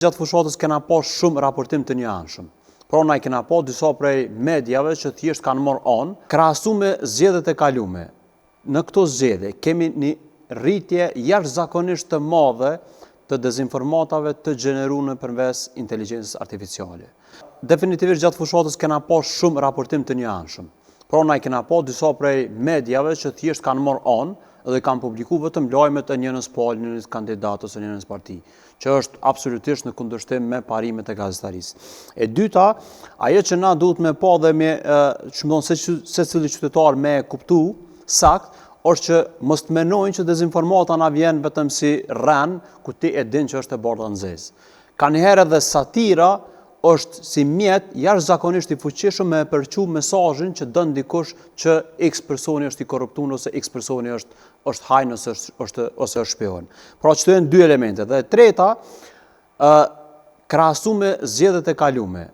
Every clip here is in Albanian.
Gjatë fushatës kena pas shumë raportim të njëanshëm. Por na i kena pas disa prej mediave që thjesht kanë marrë on, krahasu me zgjedhjet e kalume. Në këto zgjedhje kemi një rritje jashtëzakonisht të madhe të dezinformatave të gjeneruar përmes inteligjencës artificiale. Definitivisht gjatë fushatës kena pas shumë raportim të njëanshëm. Por na i kena pas disa prej mediave që thjesht kanë marrë on dhe kanë publikuar vetëm lajmet e njënës palë, njënës kandidat ose njënës parti, që është absolutisht në kundërshtim me parimet e gazetarisë. E dyta, ajo që na duhet me pa dhe me secili qytetar me kuptu sakt, është që mos të menojnë që dezinformata na vjen vetëm si rren, ku ti e din që është e bardha nxehtë. Kanjëherë edhe satira është si mjet jashtëzakonisht i fuqishëm me përçu mesazhin që don dikush që X personi është i korruptuar ose X personi është hajn ose është shpion. Pra që të janë dy elemente. Dhe e treta, krahasu me zgjedhjet e kalume.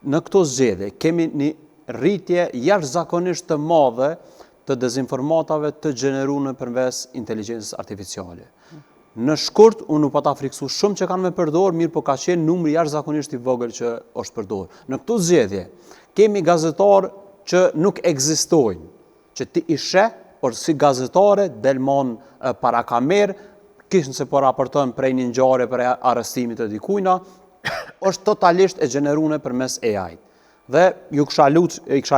Në këto zgjedhje kemi një rritje jashtëzakonisht të madhe të dezinformatave të gjeneruar përmes inteligjencës artificiale. Në shkurt, unë nuk pata friksu shumë që kanë me përdor, mirë po ka qenë numri jashtëzakonisht i vogël që është përdor. Në këto zgjedhje kemi gazetarë që nuk ekzistojnë, që ti i sheh, por si gazetare delmon para kamerë, kishën se po raporton prej një ngjarje për arrestimit të dikujna, është totalisht e gjeneruar përmes AI-t. Dhe i kisha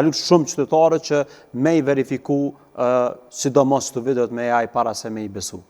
lut shumë qytetarët që me i verifiku sidomos të videot me AI para se me i besu.